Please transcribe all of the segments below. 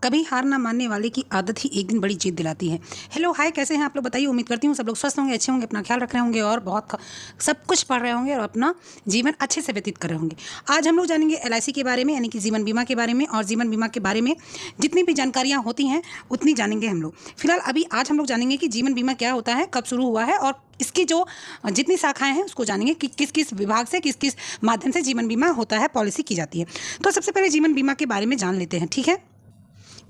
कभी हार ना मानने वाले की आदत ही एक दिन बड़ी जीत दिलाती है। हेलो हाय, कैसे हैं आप लोग? बताइए। उम्मीद करती हूँ सब लोग स्वस्थ होंगे, अच्छे होंगे, अपना ख्याल रख रहे होंगे और सब कुछ पढ़ रहे होंगे और अपना जीवन अच्छे से व्यतीत कर रहे होंगे। आज हम लोग जानेंगे एलआईसी के बारे में, यानी कि जीवन बीमा के बारे में। और जीवन बीमा के बारे में जितनी भी जानकारियाँ होती हैं उतनी जानेंगे हम लोग। फिलहाल अभी आज हम लोग जानेंगे कि जीवन बीमा क्या होता है, कब शुरू हुआ है और इसकी जो जितनी शाखाएं हैं उसको जानेंगे कि किस किस विभाग से किस किस माध्यम से जीवन बीमा होता है, पॉलिसी की जाती है। तो सबसे पहले जीवन बीमा के बारे में जान लेते हैं, ठीक है,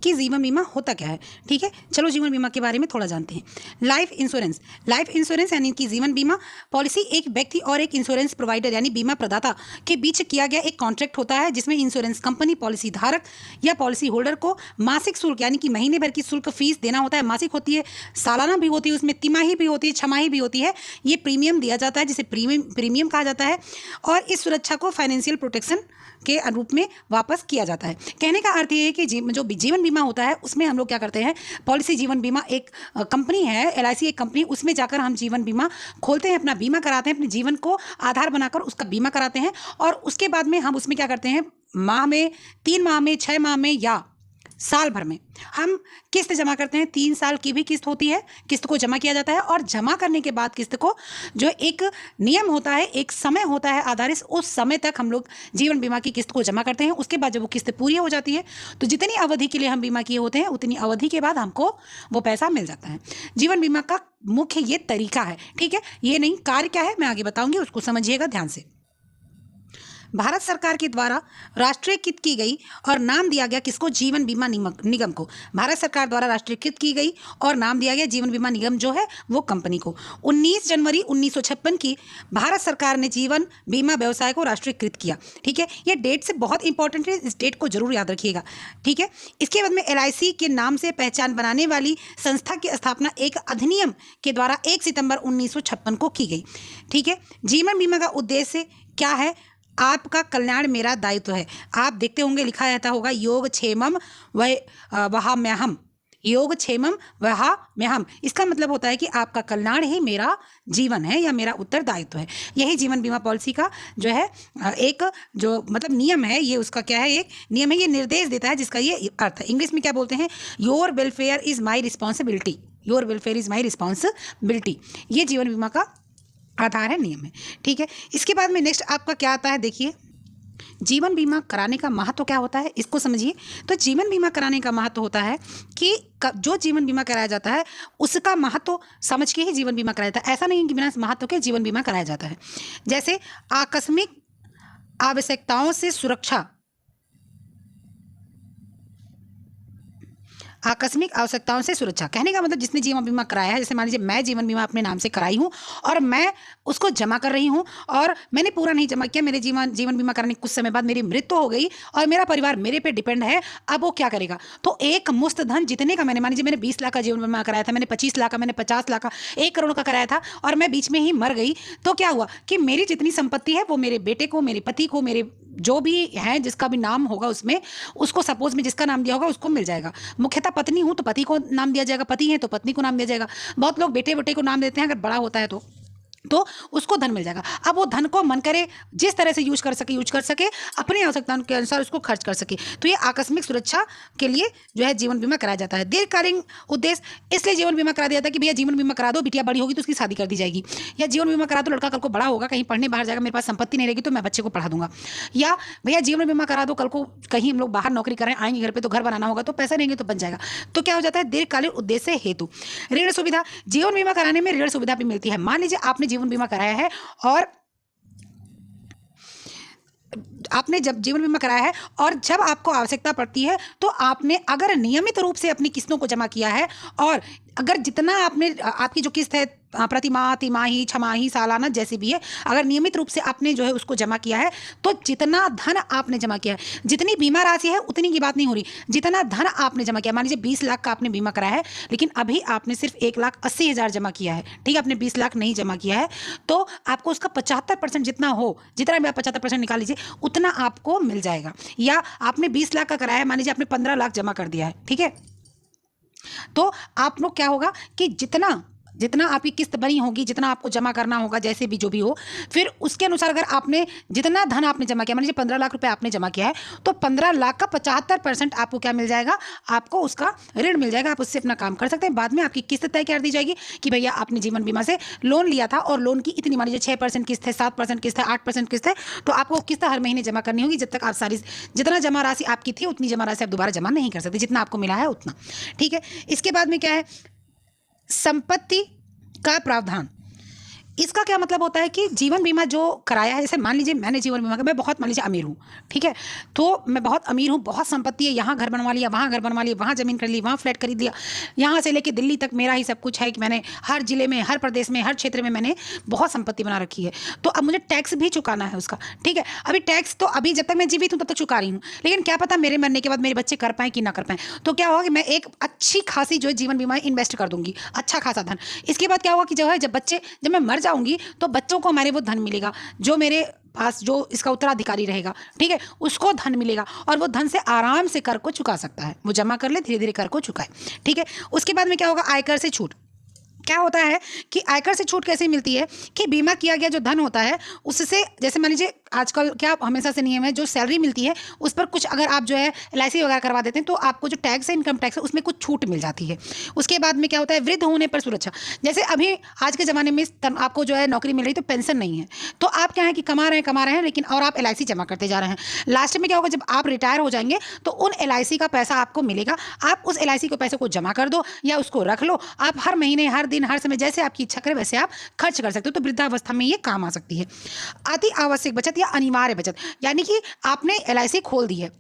कि जीवन बीमा होता क्या है। ठीक है, चलो जीवन बीमा के बारे में थोड़ा जानते हैं। लाइफ इंश्योरेंस यानी कि जीवन बीमा पॉलिसी एक व्यक्ति और एक इंश्योरेंस प्रोवाइडर यानी बीमा प्रदाता के बीच किया गया एक कॉन्ट्रैक्ट होता है, जिसमें इंश्योरेंस कंपनी पॉलिसी धारक या पॉलिसी होल्डर को मासिक शुल्क यानी कि महीने भर की शुल्क फीस देना होता है। मासिक होती है, सालाना भी होती है, उसमें तिमाही भी होती है, छमाही भी होती है। ये प्रीमियम दिया जाता है, जिसे प्रीमियम कहा जाता है। और इस सुरक्षा को फाइनेंशियल प्रोटेक्शन के रूप में वापस किया जाता है। कहने का अर्थ ये है कि जो जीवन बीमा होता है उसमें हम लोग क्या करते हैं, पॉलिसी जीवन बीमा एक कंपनी है, एलआईसी एक कंपनी, उसमें जाकर हम जीवन बीमा खोलते हैं, अपना बीमा कराते हैं, अपने जीवन को आधार बनाकर उसका बीमा कराते हैं। और उसके बाद में हम उसमें क्या करते हैं, माह में, 3 माह में, 6 माह में या साल भर में हम किस्त जमा करते हैं। 3 साल की भी किस्त होती है, किस्त को जमा किया जाता है। और जमा करने के बाद किस्त को जो एक नियम होता है, एक समय होता है आधारित, उस समय तक हम लोग जीवन बीमा की किस्त को जमा करते हैं। उसके बाद जब वो किस्त पूरी हो जाती है तो जितनी अवधि के लिए हम बीमा किए होते हैं उतनी अवधि के बाद हमको वो पैसा मिल जाता है। जीवन बीमा का मुख्य ये तरीका है, ठीक है। ये नहीं, कार्य क्या है मैं आगे बताऊंगी, उसको समझिएगा ध्यान से। भारत सरकार के द्वारा राष्ट्रीयकृत की गई और नाम दिया गया किसको, जीवन बीमा निगम को। भारत सरकार द्वारा राष्ट्रीयकृत की गई और नाम दिया गया जीवन बीमा निगम जो है वो कंपनी को। 19 जनवरी 1956 की भारत सरकार ने जीवन बीमा व्यवसाय को राष्ट्रीयकृत किया। ठीक है, ये डेट से बहुत इंपॉर्टेंट है, इस डेट को जरूर याद रखिएगा। ठीक है, इसके बाद में एलआईसी के नाम से पहचान बनाने वाली संस्था की स्थापना एक अधिनियम के द्वारा 1 सितंबर 1956 को की गई। ठीक है, जीवन बीमा का उद्देश्य क्या है, आपका कल्याण मेरा दायित्व है। आप देखते होंगे लिखा रहता होगा योगक्षेमम वहाम्यहम्, योगक्षेमम वहाम्यहम्। इसका मतलब होता है कि आपका कल्याण ही मेरा जीवन है या मेरा उत्तरदायित्व है। यही जीवन बीमा पॉलिसी का जो है एक जो मतलब नियम है, ये उसका क्या है, एक नियम है, ये निर्देश देता है, जिसका ये अर्थ है। इंग्लिश में क्या बोलते हैं, your welfare is my responsibility, your welfare is my responsibility. ये जीवन बीमा का आधार है, नियम है। ठीक है, इसके बाद में नेक्स्ट आपका क्या आता है, देखिए जीवन बीमा कराने का महत्व क्या होता है, इसको समझिए। तो जीवन बीमा कराने का महत्व होता है कि जो जीवन बीमा कराया जाता है उसका महत्व समझ के ही जीवन बीमा कराया जाता है। ऐसा नहीं कि बिना महत्व के जीवन बीमा कराया जाता है। जैसे आकस्मिक आवश्यकताओं से सुरक्षा, आकस्मिक आवश्यकताओं से सुरक्षा कहने का मतलब जिसने जीवन बीमा कराया है, जैसे मान लीजिए मैं जीवन बीमा अपने नाम से कराई हूँ और मैं उसको जमा कर रही हूँ और मैंने पूरा नहीं जमा किया, मेरे जीवन बीमा कराने के कुछ समय बाद मेरी मृत्यु हो गई और मेरा परिवार मेरे पे डिपेंड है। अब वो क्या करेगा, तो एक मुश्त धन जितने का मैंने, मान लीजिए मैंने 20 लाख का जीवन बीमा कराया था, मैंने 25 लाख का, मैंने 50 लाख का, 1 करोड़ का कराया था और मैं बीच में ही मर गई, तो क्या हुआ कि मेरी जितनी संपत्ति है वो मेरे बेटे को, मेरे पति को, मेरे जो भी है जिसका भी नाम होगा उसमें, उसको सपोज में जिसका नाम दिया होगा उसको मिल जाएगा। मुख्यतः पत्नी हूं तो पति को नाम दिया जाएगा, पति है तो पत्नी को नाम दिया जाएगा। बहुत लोग बेटे बेटे को नाम देते हैं, अगर बड़ा होता है तो उसको धन मिल जाएगा। अब वो धन को मन करे जिस तरह से यूज कर सके, अपनी आवश्यकताओं के अनुसार उसको खर्च कर सके। तो ये आकस्मिक सुरक्षा के लिए जो है जीवन बीमा कराया जाता है। दीर्घकालीन उद्देश्य, इसलिए जीवन बीमा करा दिया जाता है कि भैया जीवन बीमा करा दो, बिटिया बड़ी होगी तो उसकी शादी कर दी जाएगी, या जीवन बीमा करा दो, लड़का कल को बड़ा होगा, कहीं पढ़ने बाहर जाएगा, मेरे पास संपत्ति नहीं रहेगी तो मैं बच्चे को पढ़ा दूंगा, या भैया जीवन बीमा करा दो, कल को कहीं हम लोग बाहर नौकरी करें, आएंगे घर पे तो घर बनाना होगा, तो पैसा रहेंगे तो बन जाएगा। तो क्या हो जाता है, दीर्घकालीन उद्देश्य हेतु। ऋण सुविधा, जीवन बीमा कराने में ऋण सुविधा भी मिलती है। मान लीजिए आपने जीवन बीमा कराया है और आपने जब जीवन बीमा कराया है और जब आपको आवश्यकता पड़ती है तो आपने अगर नियमित रूप से अपनी किस्तों को जमा किया है और अगर जितना आपकी जो किस्त है प्रति माह, तिमाही, छमाही, सालाना जैसी भी है, अगर नियमित रूप से आपने जो है उसको जमा किया है तो जितना धन आपने जमा किया है, जितनी बीमा राशि है उतनी की बात नहीं हो रही, जितना धन आपने जमा किया, मान लीजिए 20 लाख का आपने बीमा कराया है लेकिन अभी आपने सिर्फ 1,80,000 जमा किया है, ठीक है, आपने 20 लाख नहीं जमा किया है, तो आपको उसका 75% जितना हो, जितना भी आप 75% निकाल लीजिए उतना आपको मिल जाएगा। या आपने 20 लाख का कराया है, मान लीजिए आपने 15 लाख जमा कर दिया है, ठीक है, तो आप लोग क्या होगा कि जितना जितना आपकी किस्त बनी होगी, जितना आपको जमा करना होगा, जैसे भी जो भी हो, फिर उसके अनुसार अगर आपने जितना धन आपने जमा किया, मान लीजिए 15 लाख रुपए आपने जमा किया है, तो 15 लाख का 75% आपको क्या मिल जाएगा, आपको उसका ऋण मिल जाएगा। आप उससे अपना काम कर सकते हैं। बाद में आपकी किस्त तय कर दी जाएगी कि भैया आपने जीवन बीमा से लोन लिया था और लोन की इतनी, मान लीजिए 6% किस्त है, 7% किस्त है, 8% किस्त है, तो आपको किस्त हर महीने जमा करनी होगी। जब तक आप सारी जितना जमा राशि आपकी थी उतनी जमा राशि आप दोबारा जमा नहीं कर सकते, जितना आपको मिला है उतना। ठीक है। इसके बाद में क्या है, संपत्ति का प्रावधान। इसका क्या मतलब होता है कि जीवन बीमा जो कराया है, जैसे मान लीजिए मैंने जीवन बीमा का, मैं बहुत मान लीजिए अमीर हूँ, ठीक है, तो मैं बहुत अमीर हूँ, बहुत संपत्ति है, यहाँ घर बनवा लिया, वहाँ घर बनवा लिया, वहाँ ज़मीन खरीद ली, वहाँ फ्लैट खरीद लिया, यहाँ से लेके दिल्ली तक मेरा ही सब कुछ है कि मैंने हर जिले में, हर प्रदेश में, हर क्षेत्र में मैंने बहुत संपत्ति बना रखी है। तो अब मुझे टैक्स भी चुकाना है उसका, ठीक है। अभी टैक्स तो अभी जब तक मैं जीवित हूँ तब तक चुका रही हूँ, लेकिन क्या पता मेरे मरने के बाद मेरे बच्चे कर पाएँ कि ना कर पाएँ। तो क्या होगा कि मैं एक अच्छी खासी जो है जीवन बीमा इन्वेस्ट कर दूंगी, अच्छा खासा धन। इसके बाद क्या होगा कि जो है जब मैं मर जाऊंगी तो बच्चों को हमारे वो धन मिलेगा, जो मेरे पास जो इसका उत्तराधिकारी रहेगा, ठीक है, उसको धन मिलेगा और वो धन से आराम से कर को चुका सकता है। वो जमा कर ले, धीरे धीरे कर को चुकाए, ठीक है। उसके बाद में क्या होगा, आयकर से छूट। क्या होता है कि आयकर से छूट कैसे मिलती है कि बीमा किया गया जो धन होता है उससे, जैसे मान लीजिए आजकल क्या हमेशा से नियम है, जो सैलरी मिलती है उस पर कुछ अगर आप जो है LIC वगैरह करवा देते हैं तो आपको जो टैक्स है, इनकम टैक्स है, उसमें कुछ छूट मिल जाती है। उसके बाद में क्या होता है, वृद्ध होने पर सुरक्षा। जैसे अभी आज के ज़माने में आपको जो है नौकरी मिल रही तो पेंशन नहीं है, तो आप क्या है कि कमा रहे हैं लेकिन और आप LIC जमा करते जा रहे हैं। लास्ट में क्या होगा, जब आप रिटायर हो जाएंगे तो उन LIC का पैसा आपको मिलेगा। आप उस LIC के पैसे को जमा कर दो या उसको रख लो, आप हर महीने, हर दिन, हर समय जैसे आपकी इच्छा करे वैसे आप खर्च कर सकते हो। तो वृद्धावस्था में ये काम आ सकती है। अति आवश्यक बचत या अनिवार्य बचत, यानी कि आपने LIC खोल दी है,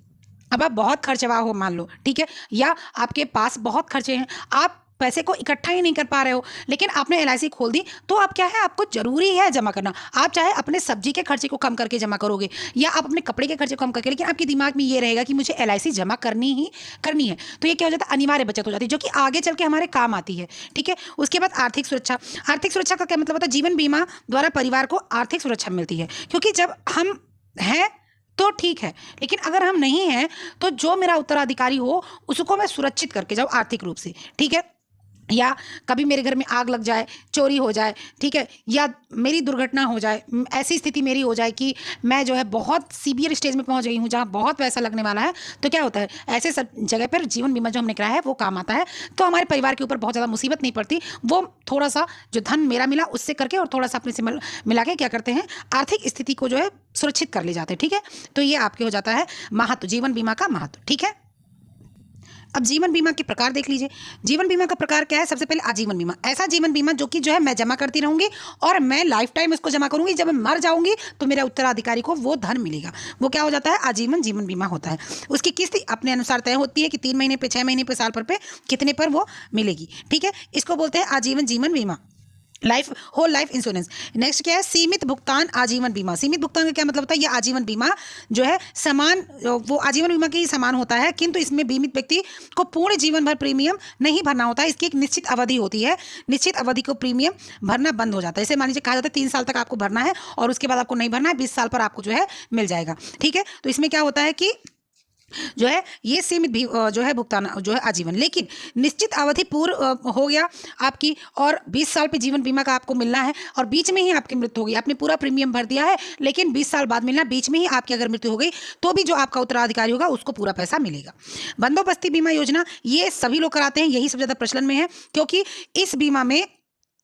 अब आप बहुत खर्चवा हो मान लो, ठीक है, या आपके पास बहुत खर्चे हैं, आप पैसे को इकट्ठा ही नहीं कर पा रहे हो, लेकिन आपने LIC खोल दी, तो अब क्या है, आपको जरूरी है जमा करना। आप चाहे अपने सब्जी के खर्चे को कम करके जमा करोगे या आप अपने कपड़े के खर्चे को कम करके, लेकिन आपके दिमाग में ये रहेगा कि मुझे LIC जमा करनी ही करनी है। तो ये क्या हो जाता है, अनिवार्य बचत हो जाती है, जो कि आगे चल के हमारे काम आती है, ठीक है। उसके बाद आर्थिक सुरक्षा। आर्थिक सुरक्षा का क्या मतलब होता है, जीवन बीमा द्वारा परिवार को आर्थिक सुरक्षा मिलती है, क्योंकि जब हम हैं तो ठीक है, लेकिन अगर हम नहीं हैं तो जो मेरा उत्तराधिकारी हो उसको मैं सुरक्षित करके जाऊँ आर्थिक रूप से, ठीक है। या कभी मेरे घर में आग लग जाए, चोरी हो जाए, ठीक है, या मेरी दुर्घटना हो जाए, ऐसी स्थिति मेरी हो जाए कि मैं जो है बहुत सीवियर स्टेज में पहुंच गई हूं जहां बहुत पैसा लगने वाला है, तो क्या होता है, ऐसे सब जगह पर जीवन बीमा जो हमने कराया है वो काम आता है। तो हमारे परिवार के ऊपर बहुत ज़्यादा मुसीबत नहीं पड़ती। वो थोड़ा सा जो धन मेरा मिला उससे करके और थोड़ा सा अपने से मिला के क्या करते हैं, आर्थिक स्थिति को जो है सुरक्षित कर ले जाते हैं, ठीक है। तो ये आपके हो जाता है महत्व, जीवन बीमा का महत्व, ठीक है। अब जीवन बीमा के प्रकार देख लीजिए। जीवन बीमा का प्रकार क्या है, सबसे पहले आजीवन बीमा। ऐसा जीवन बीमा जो कि जो है मैं जमा करती रहूंगी और मैं लाइफ टाइम इसको जमा करूंगी, जब मैं मर जाऊंगी तो मेरे उत्तराधिकारी को वो धन मिलेगा। वो क्या हो जाता है, आजीवन जीवन बीमा होता है। उसकी किस्त अपने अनुसार तय होती है कि 3 महीने पे, 6 महीने पे, साल भर पे कितने पर वो मिलेगी, ठीक है। इसको बोलते हैं आजीवन जीवन बीमा, होल लाइफ इंश्योरेंस। नेक्स्ट क्या है, सीमित भुगतान आजीवन बीमा। सीमित भुगतान का क्या मतलब होता है, ये आजीवन बीमा जो है समान, वो आजीवन बीमा के ही समान होता है, किंतु इसमें बीमित व्यक्ति को पूर्ण जीवन भर प्रीमियम नहीं भरना होता है। इसकी एक निश्चित अवधि होती है, निश्चित अवधि को प्रीमियम भरना बंद हो जाता है। जैसे मान लीजिए कहा जाता है 3 साल तक आपको भरना है और उसके बाद आपको नहीं भरना है, 20 साल पर आपको जो है मिल जाएगा, ठीक है। तो इसमें क्या होता है कि जो है ये सीमित भी जो है भुगतान जो है आजीवन, लेकिन निश्चित अवधि पूर्ण हो गया आपकी और 20 साल पे जीवन बीमा का आपको मिलना है और बीच में ही आपकी मृत्यु हो गई, आपने पूरा प्रीमियम भर दिया है लेकिन 20 साल बाद मिलना, बीच में ही आपकी अगर मृत्यु हो गई तो भी जो आपका उत्तराधिकारी होगा उसको पूरा पैसा मिलेगा। बंदोबस्ती बीमा योजना, ये सभी लोग कराते हैं, यही सबसे ज़्यादा प्रचलन में है, क्योंकि इस बीमा में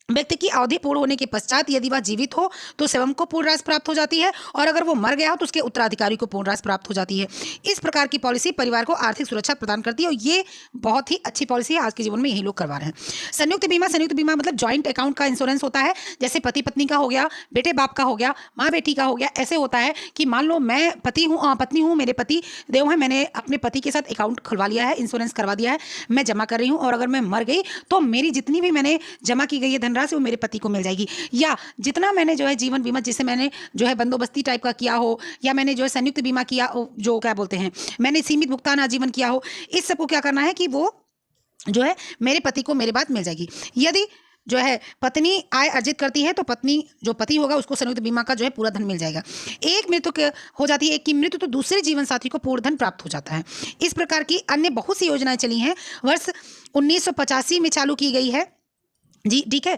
व्यक्ति की अवधि पूर्ण होने के पश्चात यदि वह जीवित हो तो स्वयं को पूर्ण राशि प्राप्त हो जाती है और अगर वो मर गया हो तो उसके उत्तराधिकारी को पूर्ण राशि प्राप्त हो जाती है। इस प्रकार की पॉलिसी परिवार को आर्थिक सुरक्षा प्रदान करती है और ये बहुत ही अच्छी पॉलिसी है, आज के जीवन में यही लोग करवा रहे हैं। संयुक्त बीमा, संयुक्त बीमा मतलब जॉइंट अकाउंट का इंश्योरेंस होता है, जैसे पति पत्नी का हो गया, बेटे बाप का हो गया, माँ बेटी का हो गया। ऐसे होता है कि मान लो मैं पत्नी हूँ, मेरे पति देव है, मैंने अपने पति के साथ अकाउंट खुलवा लिया है, इंश्योरेंस करवा दिया है, मैं जमा कर रही हूँ और अगर मैं मर गई तो मेरी जितनी भी मैंने जमा की गई है वो मेरे पति को मिल जाएगी। या जितना मैंने जो है जीवन बीमा, जिसे मैंने जो है बंदोबस्ती टाइप का किया हो या मैंने जो है संयुक्त बीमा किया हो, जो क्या बोलते हैं, मैंने सीमित भुगतान आजीवन किया हो, इस सबको क्या करना है कि वो जो है मेरे पति को मेरे बाद मिल जाएगी। यदि जो है पत्नी आय अर्जित करती है तो पत्नी जो पति होगा उसको संयुक्त बीमा का जो है पूरा धन मिल जाएगा। एक मृत्यु हो जाती है, एक की मृत्यु तो दूसरे जीवन साथी को पूर्ण धन प्राप्त हो जाता है। इस प्रकार की अन्य बहुत सी योजनाएं चली हैं, वर्ष 1985 में चालू की गई है जी, ठीक है।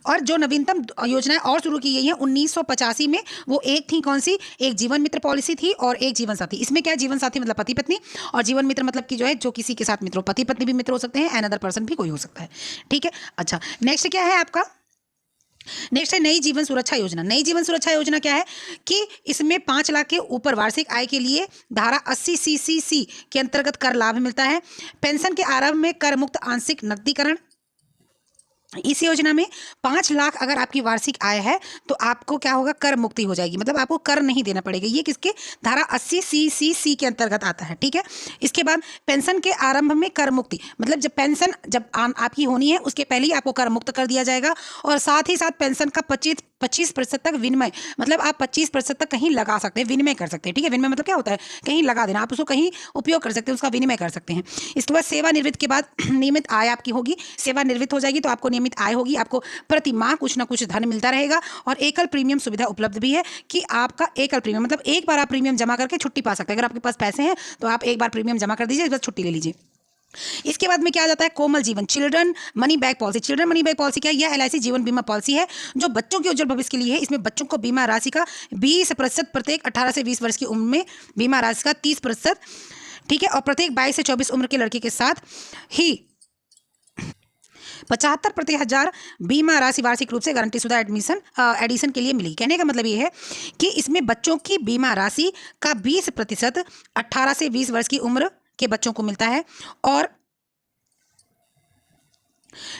और जो नवीनतम योजनाएं और शुरू की गई हैं 1985 में, वो एक थी कौन सी, एक जीवन मित्र पॉलिसी थी और एक जीवन साथी। इसमें क्या है, जीवन साथी मतलब पति पत्नी, और जीवन मित्र मतलब कि जो है जो किसी के साथ मित्र हो, पति पत्नी भी मित्र हो सकते हैं, एन अदर पर्सन भी कोई हो सकता है। ठीक है। अच्छा, नेक्स्ट क्या है आपका, नेक्स्ट है नई जीवन सुरक्षा योजना। नई जीवन सुरक्षा योजना क्या है कि इसमें 5 लाख के ऊपर वार्षिक आय के लिए धारा 80 CCC के अंतर्गत कर लाभ मिलता है। पेंशन के आरंभ में कर मुक्त आंशिक नकदीकरण। इस योजना में 5 लाख अगर आपकी वार्षिक आय है तो आपको क्या होगा, कर मुक्ति हो जाएगी, मतलब आपको कर नहीं देना पड़ेगा। ये किसके, धारा 80 CCC के अंतर्गत आता है। ठीक है। इसके बाद पेंशन के आरंभ में कर मुक्ति, मतलब जब पेंशन जब आपकी होनी है उसके पहले ही आपको कर मुक्त कर दिया जाएगा, और साथ ही साथ पेंशन का 25% तक विनिमय, मतलब आप 25% तक कहीं लगा सकते हैं, विनिमय कर सकते हैं। ठीक है। विनिमय मतलब क्या होता है, कहीं लगा देना, आप उसको कहीं उपयोग कर सकते हैं, उसका विनिमय कर सकते हैं। इसके बाद सेवानिवृत्त के बाद नियमित आय आपकी होगी, सेवानिवृत्त हो जाएगी तो आपको नियमित आय होगी, आपको प्रति माह कुछ ना कुछ धन मिलता रहेगा। और एकल प्रीमियम सुविधा उपलब्ध भी है कि आपका एकल प्रीमियम मतलब एक बार आप प्रीमियम जमा करके छुट्टी पा सकते हैं। अगर आपके पास पैसे हैं तो आप एक बार प्रीमियम जमा कर दीजिए, इस बार छुट्टी ले लीजिए। इसके बाद में क्या आ जाता है, कोमल जीवन, children money back policy. Children money back policy क्या है, यह LIC जीवन बीमा पॉलिसी है जो बच्चों के उज्जवल भविष्य के लिए है। इसमें बच्चों को बीमा राशि का 20% प्रत्येक 18 से 20 वर्ष की उम्र में, बीमा राशि का 30%, ठीक है, और प्रत्येक 22 से 24 उम्र के लड़के के साथ ही 75 प्रति हजार बीमा राशि वार्षिक रूप से गारंटी शुदा एडिशन के लिए मिली। कहने का मतलब ये है कि इसमें बच्चों की बीमा राशि का 20% 18 से 20 वर्ष की उम्र के बच्चों को मिलता है, और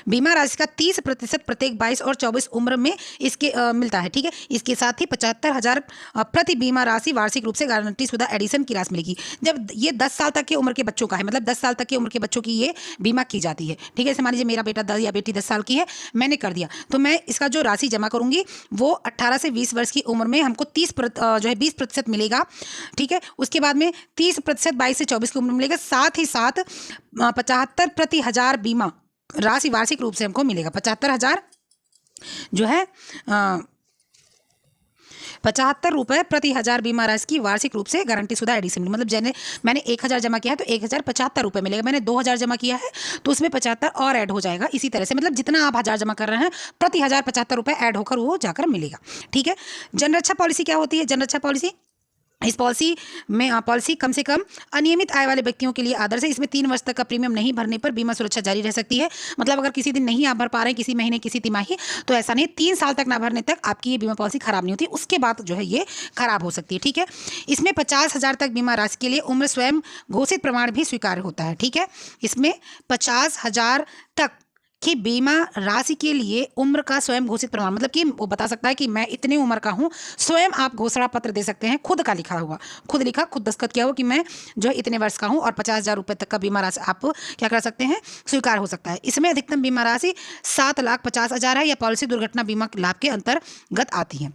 बीमा राशि का 30% प्रत्येक 22 और 24 उम्र में इसके मिलता है। ठीक है। इसके साथ ही 75,000 प्रति बीमा राशि वार्षिक रूप से गारंटी शुदा एडिशन की राशि मिलेगी। जब ये 10 साल तक की उम्र के बच्चों का है, मतलब 10 साल तक की उम्र के बच्चों की ये बीमा की जाती है। ठीक है। जैसे मान लीजिए मेरा बेटा 10 या बेटी 10 साल की है, मैंने कर दिया, तो मैं इसका जो राशि जमा करूंगी वो 18 से 20 वर्ष की उम्र में हमको 20% मिलेगा। ठीक है। उसके बाद में 30% 22 से 24 की उम्र में मिलेगा। साथ ही साथ 75 प्रति हजार बीमा राशि वार्षिक रूप से हमको मिलेगा। 75,000 जो है 75 रुपये प्रति हजार बीमा राशि की वार्षिक रूप से गारंटी शुदा एडिशन, मतलब जैसे मैंने 1,000 जमा किया है तो 1,075 रुपये मिलेगा। मैंने 2,000 जमा किया है तो उसमें 75 और ऐड हो जाएगा। इसी तरह से मतलब जितना आप 1,000 जमा कर रहे हैं प्रति 1,000 75 रुपये ऐड होकर वो जाकर मिलेगा। ठीक है। जनरक्षा पॉलिसी क्या होती है, जनरक्षा पॉलिसी, इस पॉलिसी कम से कम अनियमित आय वाले व्यक्तियों के लिए आदर्श है। इसमें 3 वर्ष तक का प्रीमियम नहीं भरने पर बीमा सुरक्षा जारी रह सकती है। मतलब अगर किसी दिन नहीं आप भर पा रहे हैं, किसी महीने किसी तिमाही, तो ऐसा नहीं, 3 साल तक ना भरने तक आपकी ये बीमा पॉलिसी खराब नहीं होती, उसके बाद जो है ये खराब हो सकती है। ठीक है। इसमें 50,000 तक बीमा राशि के लिए उम्र स्वयं घोषित प्रमाण भी स्वीकार्य होता है। ठीक है। इसमें 50,000 तक कि बीमा राशि के लिए उम्र का स्वयं घोषित प्रमाण, मतलब कि वो बता सकता है कि मैं इतनी उम्र का हूँ, स्वयं आप घोषणा पत्र दे सकते हैं, खुद का लिखा हुआ, खुद लिखा, खुद दस्तखत किया हुआ कि मैं जो है इतने वर्ष का हूँ, और 50,000 रुपये तक का बीमा राशि आप क्या कर सकते हैं, स्वीकार हो सकता है। इसमें अधिकतम बीमा राशि 7,50,000 है, या पॉलिसी दुर्घटना बीमा लाभ के अंतर्गत आती है।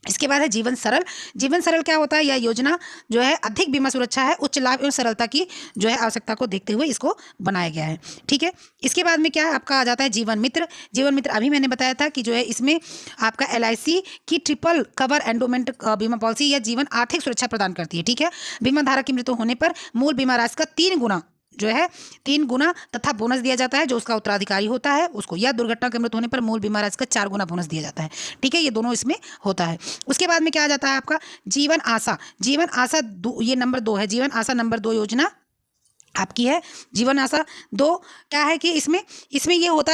इसके बाद है जीवन सरल। जीवन सरल क्या होता है, यह योजना जो है अधिक बीमा सुरक्षा है, उच्च लाभ एवं सरलता की जो है आवश्यकता को देखते हुए इसको बनाया गया है। ठीक है। इसके बाद में क्या है आपका आ जाता है जीवन मित्र। जीवन मित्र अभी मैंने बताया था कि जो है इसमें आपका LIC की ट्रिपल कवर एंडोमेंट बीमा पॉलिसी या जीवन आर्थिक सुरक्षा प्रदान करती है। ठीक है। बीमा धारक की मृत्यु होने पर मूल बीमा राशि का 3 गुना तथा बोनस दिया जाता है जो उसका उत्तराधिकारी होता है उसको, या दुर्घटना के मृत्यु होने पर मूल बीमा राशि का 4 गुना बोनस दिया जाता है। ठीक है। ये दोनों इसमें होता है। उसके बाद में क्या आ जाता है आपका जीवन आशा। जीवन आशा ये नंबर 2 है। जीवन आशा नंबर 2 योजना आपकी है। जीवन आशा 2 क्या है कि इसमें ये होता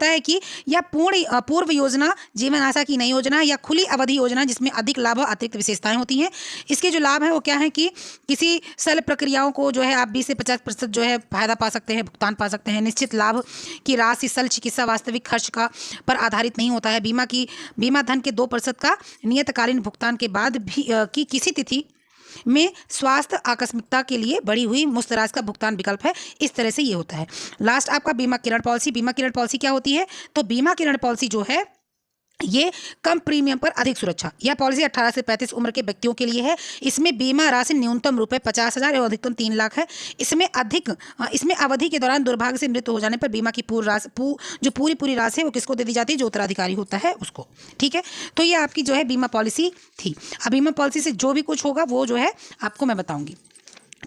है कि यह पूर्व योजना जीवन आशा की नई योजना या खुली अवधि योजना जिसमें अधिक लाभ और अतिरिक्त विशेषताएं होती हैं। इसके जो लाभ है वो क्या है कि किसी सरल प्रक्रियाओं को जो है आप 20 से 50% जो है फायदा पा सकते हैं, भुगतान पा सकते हैं। निश्चित लाभ की राशि सरल चिकित्सा वास्तविक खर्च का पर आधारित नहीं होता है। बीमा धन के 2% का नियतकालीन भुगतान के बाद भी की किसी तिथि में स्वास्थ्य आकस्मिकता के लिए बढ़ी हुई मुफ्त राशि का भुगतान विकल्प है। इस तरह से ये होता है। लास्ट आपका बीमा किरण पॉलिसी। बीमा किरण पॉलिसी क्या होती है, तो बीमा किरण पॉलिसी जो है ये कम प्रीमियम पर अधिक सुरक्षा। यह पॉलिसी 18 से 35 उम्र के व्यक्तियों के लिए है। इसमें बीमा राशि न्यूनतम रुपये 50,000 एवं अधिकतम 3 लाख है। इसमें अवधि के दौरान दुर्भाग्य से मृत्यु हो जाने पर बीमा की जो पूरी राशि है वो किसको दे दी जाती है, जो उत्तराधिकारी होता है उसको। ठीक है। तो ये आपकी जो है बीमा पॉलिसी थी। अब बीमा पॉलिसी से जो भी कुछ होगा वो जो है आपको मैं बताऊंगी।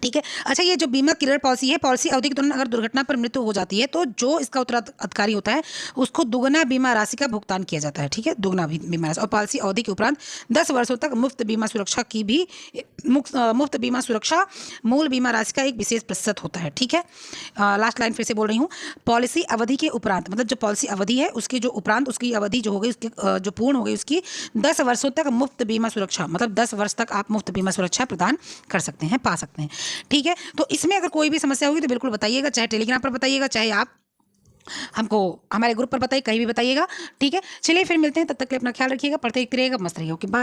ठीक है। अच्छा, ये जो बीमा किलर पॉलिसी है, पॉलिसी अवधि के दौरान अगर दुर्घटना पर मृत्यु हो जाती है तो जो इसका उत्तराधिकारी होता है उसको दुगना बीमा राशि का भुगतान किया जाता है। ठीक है, दुगना बीमा राशि। और पॉलिसी अवधि के उपरांत 10 वर्षों तक मुफ्त बीमा सुरक्षा की भी मुफ्त बीमा सुरक्षा मूल बीमा राशि का एक विशेष प्रतिशत होता है। ठीक है, लास्ट लाइन फिर से बोल रही हूँ। पॉलिसी अवधि के उपरांत, मतलब जो पॉलिसी अवधि है उसके जो उपरांत उसकी अवधि जो हो गई, उसकी जो पूर्ण हो गई उसकी 10 वर्षों तक मुफ्त बीमा सुरक्षा, मतलब 10 वर्ष तक आप मुफ्त बीमा सुरक्षा प्रदान कर सकते हैं, पा सकते हैं। ठीक है, तो इसमें अगर कोई भी समस्या होगी तो बिल्कुल बताइएगा, चाहे टेलीग्राम पर बताइएगा, चाहे आप हमको हमारे ग्रुप पर बताइए, कहीं भी बताइएगा। ठीक है, चलिए फिर मिलते हैं, तब तक के लिए अपना ख्याल रखिएगा, पढ़ते लिखते रहिएगा, मस्त रहिएगा। Okay, bye.